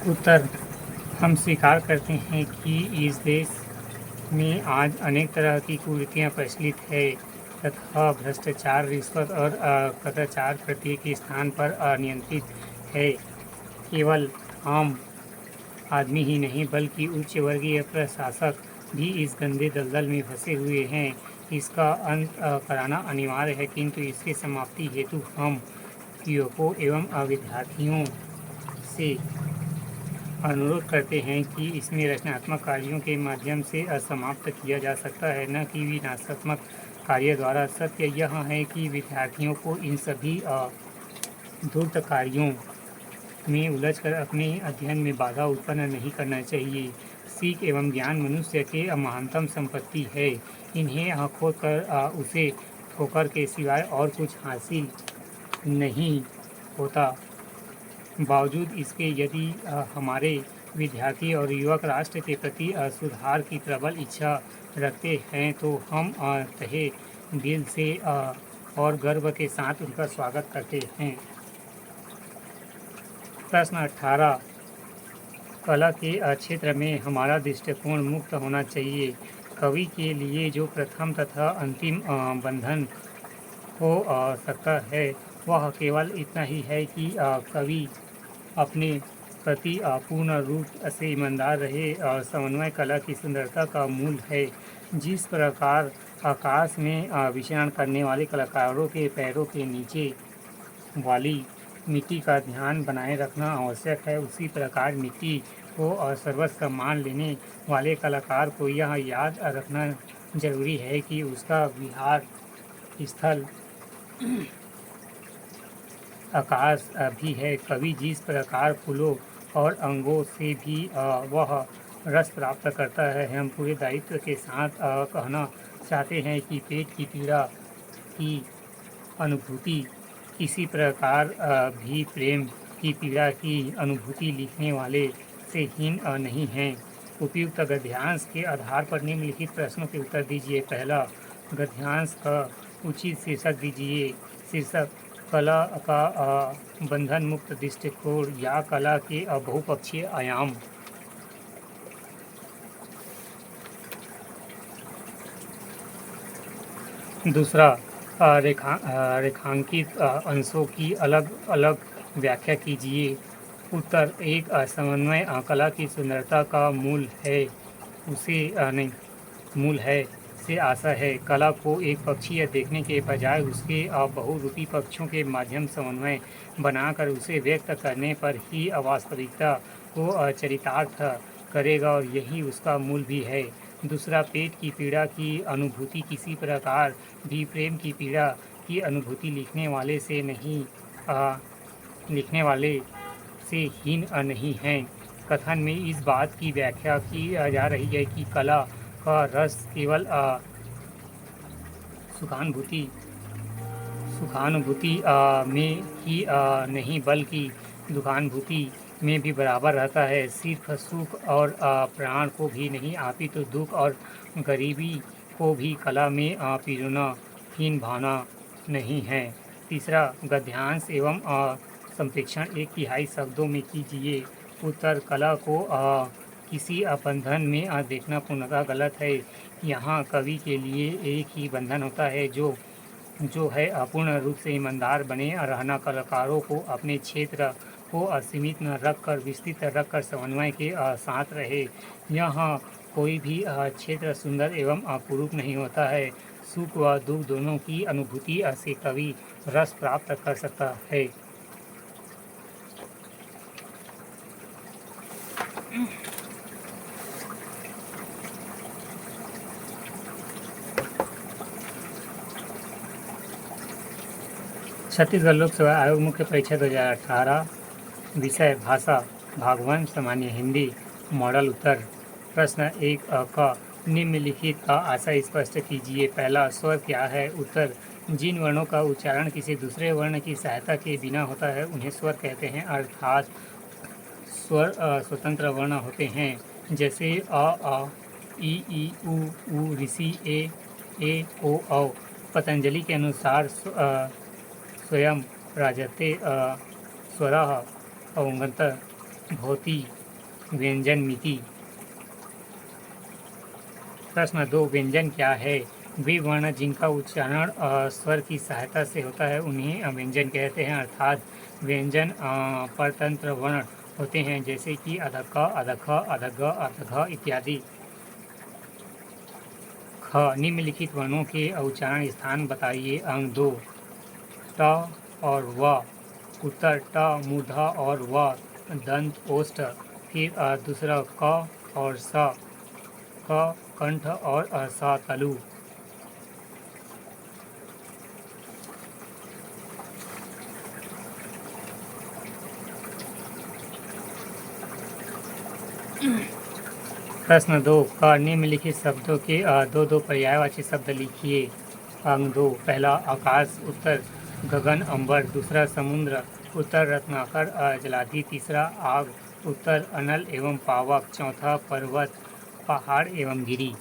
उत्तर, हम स्वीकार करते हैं कि इस देश में आज अनेक तरह की कुरीतियाँ प्रचलित है तथा भ्रष्टाचार, रिश्वत और कदाचार प्रत्येक स्थान पर अनियंत्रित है। केवल आम आदमी ही नहीं बल्कि उच्च वर्गीय प्रशासक भी इस गंदे दलदल में फंसे हुए हैं। इसका अंत कराना अनिवार्य है, किंतु इसके समाप्ति हेतु हम युवकों एवं विद्यार्थियों से अनुरोध करते हैं कि इसमें रचनात्मक कार्यों के माध्यम से समाप्त किया जा सकता है, न कि विनाशात्मक कार्य द्वारा। सत्य यह है कि विद्यार्थियों को इन सभी धूर्त कार्यों में उलझकर अपने अध्ययन में बाधा उत्पन्न नहीं करना चाहिए। सीख एवं ज्ञान मनुष्य के महानतम संपत्ति है। इन्हें खोद कर उसे ठोकर के सिवाय और कुछ हासिल नहीं होता। बावजूद इसके यदि हमारे विद्यार्थी और युवक राष्ट्र के प्रति सुधार की प्रबल इच्छा रखते हैं तो हम तहे दिल से और गर्व के साथ उनका स्वागत करते हैं। प्रश्न 18, कला के क्षेत्र में हमारा दृष्टिकोण मुक्त होना चाहिए। कवि के लिए जो प्रथम तथा अंतिम बंधन हो सकता है वह केवल इतना ही है कि कवि अपने प्रति पूर्ण रूप से ईमानदार रहे। और समन्वय कला की सुंदरता का मूल है। जिस प्रकार आकाश में विचरण करने वाले कलाकारों के पैरों के नीचे वाली मिट्टी का ध्यान बनाए रखना आवश्यक है, उसी प्रकार मिट्टी को सर्वस्व मान लेने वाले कलाकार को यह याद रखना जरूरी है कि उसका विहार स्थल आकाश भी है। कवि जिस प्रकार फूलों और अंगों से भी वह रस प्राप्त करता है, हम पूरे दायित्व के साथ कहना चाहते हैं कि पेट की पीड़ा की अनुभूति किसी प्रकार भी प्रेम की पीड़ा की अनुभूति लिखने वाले से हीन नहीं है। उपयुक्त गद्यांश के आधार पर निम्नलिखित प्रश्नों के उत्तर दीजिए। पहला, गद्यांश का उचित शीर्षक दीजिए। शीर्षक, कला का बंधन मुक्त दृष्टिकोण या कला के बहुपक्षीय आयाम। दूसरा, रेखांकित अंशों की अलग अलग व्याख्या कीजिए। उत्तर, एक समन्वय कला की सुंदरता का मूल है। मूल है से आशा है। कला को एक पक्षीय देखने के बजाय उसके बहुरूपी पक्षों के माध्यम समन्वय बनाकर उसे व्यक्त करने पर ही वास्तविकता को चरितार्थ करेगा और यही उसका मूल भी है। दूसरा, पेट की पीड़ा की अनुभूति किसी प्रकार भी प्रेम की पीड़ा की अनुभूति लिखने वाले से हीन नहीं है। कथन में इस बात की व्याख्या की जा रही है कि कला का रस केवल सुखानुभूति में ही नहीं बल्कि दुखानुभूति में भी बराबर रहता है। सिर्फ सुख और प्राण को भी नहीं अपितु दुख और गरीबी को भी कला में पिरोना हीन भावना नहीं है। तीसरा, गद्यांश एवं संप्रेक्षण 1/3 शब्दों में कीजिए। उत्तर, कला को किसी बंधन में देखना पूर्णतः गलत है। यहाँ कवि के लिए एक ही बंधन होता है जो है अपूर्ण रूप से ईमानदार बने रहना। कलाकारों को अपने क्षेत्र को असीमित न रखकर विस्तृत रखकर समन्वय के साथ रहे। यहाँ कोई भी क्षेत्र सुंदर एवं कुरूप नहीं होता है। सुख व दुख दोनों की अनुभूति से कवि रस प्राप्त कर सकता है। छत्तीसगढ़ लोक सेवा आयोग मुख्य परीक्षा 2018, विषय भाषा, भाग 1, सामान्य हिंदी, मॉडल। उत्तर, प्रश्न 1 का निम्नलिखित का आशय स्पष्ट कीजिए। पहला, स्वर क्या है? उत्तर, जिन वर्णों का उच्चारण किसी दूसरे वर्ण की सहायता के बिना होता है उन्हें स्वर कहते हैं। अर्थात स्वर स्वतंत्र वर्ण होते हैं, जैसे अ, ई, उ, ऋषि, ए, ओ, औ। पतंजलि के अनुसार स्वयं राजते स्वरः अवगत भौती, व्यंजन मिति। प्रश्न 2, व्यंजन क्या है? वे वर्ण जिनका उच्चारण स्वर की सहायता से होता है उन्हें व्यंजन कहते हैं, अर्थात व्यंजन परतंत्र वर्ण होते हैं, जैसे कि अधक, अधख, अधग, अधघ इत्यादि। ख, निम्नलिखित वर्णों के उच्चारण स्थान बताइए। अंक 2, ट और व, उत्तर ट मूर्धा और व दंत ओष्ठ। फिर दूसरा क और स, क कंठ और स तलु। प्रश्न 2, क, निम्नलिखित शब्दों के दो दो पर्यायवाची शब्द लिखिए। अंक 2, पहला आकाश, उत्तर गगन अंबर, दूसरा समुद्र, उत्तर रत्नाकर जलाधि, तीसरा आग, उत्तर अनल एवं पावक, चौथा पर्वत पहाड़ एवं गिरी।